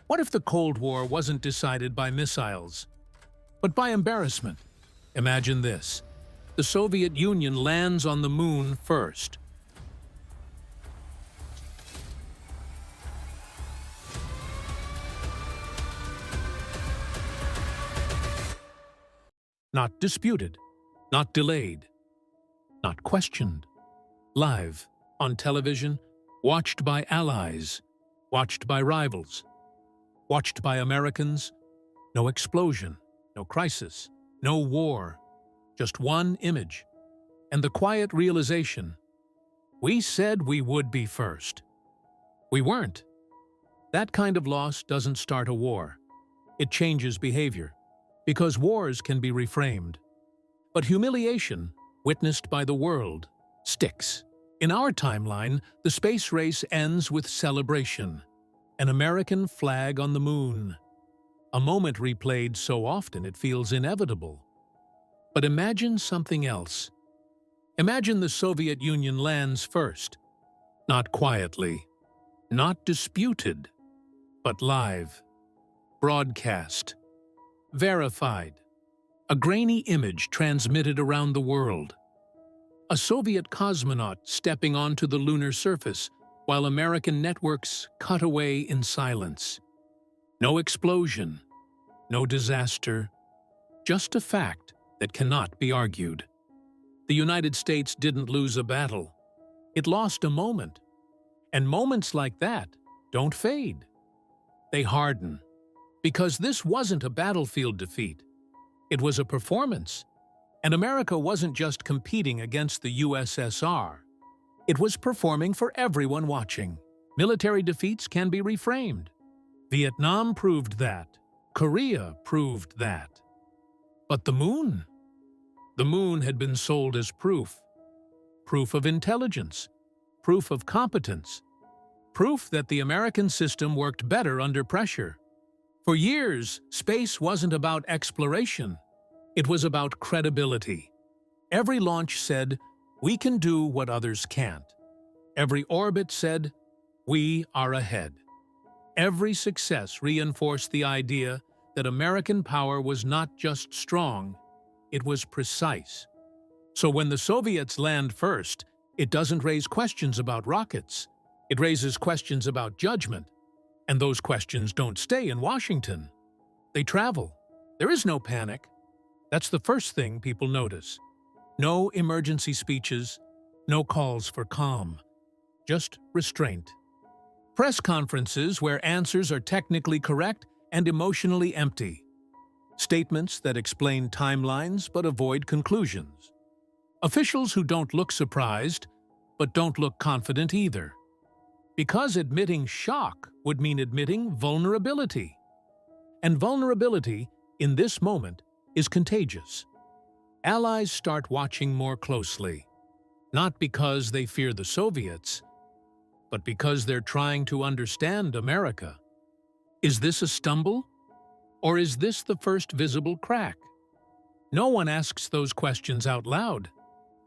What if the Cold War wasn't decided by missiles, but by embarrassment? Imagine this. The Soviet Union lands on the moon first. Not disputed, not delayed, not questioned. Live, on television, watched by allies, watched by rivals, watched by Americans. No explosion, no crisis, no war, just one image. And the quiet realization, we said we would be first. We weren't. That kind of loss doesn't start a war. It changes behavior, because wars can be reframed. But humiliation, witnessed by the world, sticks. In our timeline, the space race ends with celebration. An American flag on the moon. A moment replayed so often it feels inevitable. But imagine something else. Imagine the Soviet Union lands first. Not quietly, not disputed, but live. Broadcast. Verified. A grainy image transmitted around the world. A Soviet cosmonaut stepping onto the lunar surface while American networks cut away in silence. No explosion, no disaster, just a fact that cannot be argued. The United States didn't lose a battle. It lost a moment. And moments like that don't fade. They harden. Because this wasn't a battlefield defeat. It was a performance. And America wasn't just competing against the USSR. It was performing for everyone watching. Military defeats can be reframed. Vietnam proved that. Korea proved that. But the moon? The moon had been sold as proof. Proof of intelligence. Proof of competence. Proof that the American system worked better under pressure. For years, space wasn't about exploration. It was about credibility. Every launch said, we can do what others can't. Every orbit said, we are ahead. Every success reinforced the idea that American power was not just strong, it was precise. So when the Soviets land first, it doesn't raise questions about rockets. It raises questions about judgment. And those questions don't stay in Washington. They travel. There is no panic. That's the first thing people notice. No emergency speeches, no calls for calm, just restraint. Press conferences where answers are technically correct and emotionally empty. Statements that explain timelines but avoid conclusions. Officials who don't look surprised, but don't look confident either. Because admitting shock would mean admitting vulnerability. And vulnerability, in this moment, is contagious. Allies start watching more closely, not because they fear the Soviets, but because they're trying to understand America. Is this a stumble? Or is this the first visible crack? No one asks those questions out loud.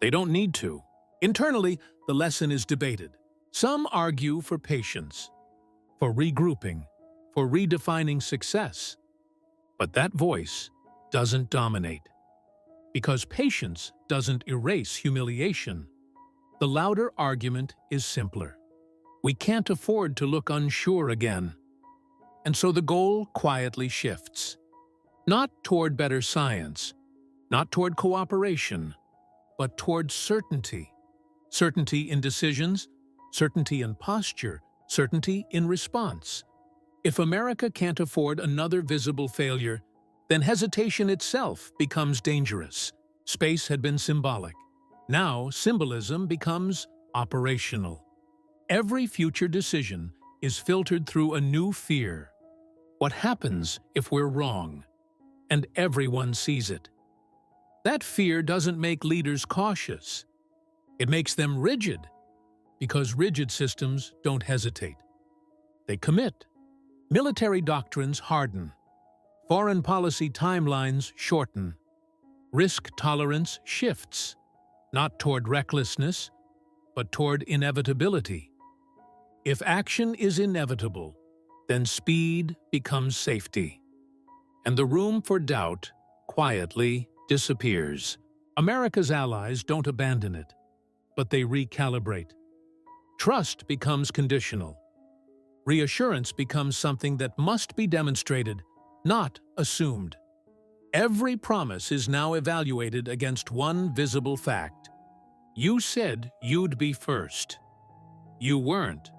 They don't need to. Internally, the lesson is debated. Some argue for patience, for regrouping, for redefining success. But that voice doesn't dominate. Because patience doesn't erase humiliation. The louder argument is simpler. We can't afford to look unsure again. And so the goal quietly shifts. Not toward better science, not toward cooperation, but toward certainty. Certainty in decisions, certainty in posture, certainty in response. If America can't afford another visible failure, then hesitation itself becomes dangerous. Space had been symbolic. Now, symbolism becomes operational. Every future decision is filtered through a new fear. What happens if we're wrong? And everyone sees it. That fear doesn't make leaders cautious. It makes them rigid, because rigid systems don't hesitate. They commit. Military doctrines harden. Foreign policy timelines shorten. Risk tolerance shifts, not toward recklessness, but toward inevitability. If action is inevitable, then speed becomes safety. And the room for doubt quietly disappears. America's allies don't abandon it, but they recalibrate. Trust becomes conditional. Reassurance becomes something that must be demonstrated, not assumed. Every promise is now evaluated against one visible fact. You said you'd be first. You weren't.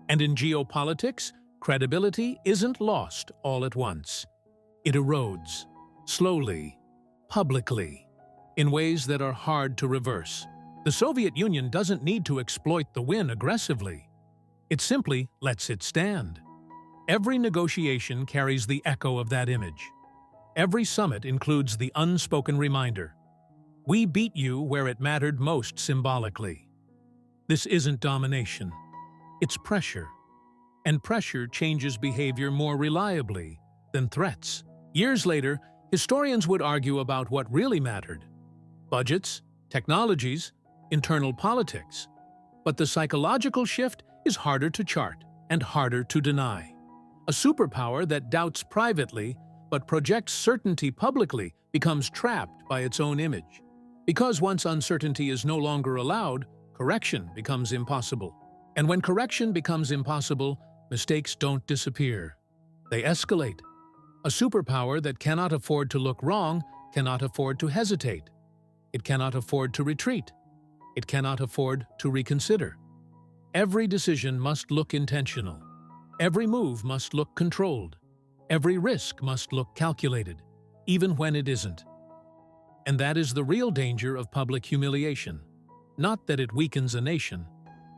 And in geopolitics, credibility isn't lost all at once. It erodes, slowly, publicly, in ways that are hard to reverse. The Soviet Union doesn't need to exploit the win aggressively. It simply lets it stand. Every negotiation carries the echo of that image. Every summit includes the unspoken reminder. We beat you where it mattered most symbolically. This isn't domination. It's pressure. And pressure changes behavior more reliably than threats. Years later, historians would argue about what really mattered: budgets, technologies, internal politics. But the psychological shift is harder to chart and harder to deny. A superpower that doubts privately but projects certainty publicly becomes trapped by its own image. Because once uncertainty is no longer allowed, correction becomes impossible. And when correction becomes impossible, mistakes don't disappear. They escalate. A superpower that cannot afford to look wrong cannot afford to hesitate. It cannot afford to retreat. It cannot afford to reconsider. Every decision must look intentional. Every move must look controlled. Every risk must look calculated, even when it isn't. And that is the real danger of public humiliation. Not that it weakens a nation,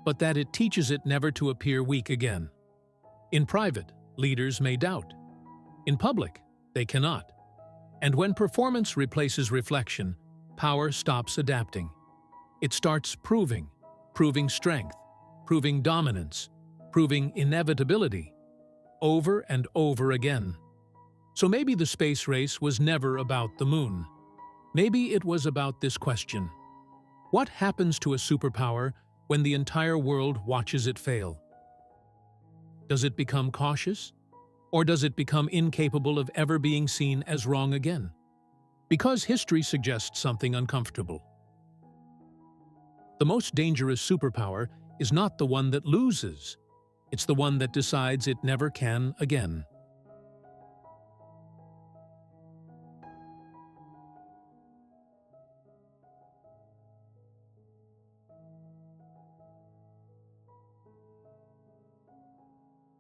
but that it teaches it never to appear weak again. In private, leaders may doubt. In public, they cannot. And when performance replaces reflection, power stops adapting. It starts proving strength, proving dominance, proving inevitability, over and over again. So maybe the space race was never about the moon. Maybe it was about this question: what happens to a superpower when the entire world watches it fail? Does it become cautious? Or does it become incapable of ever being seen as wrong again? Because history suggests something uncomfortable. The most dangerous superpower is not the one that loses. It's the one that decides it never can again.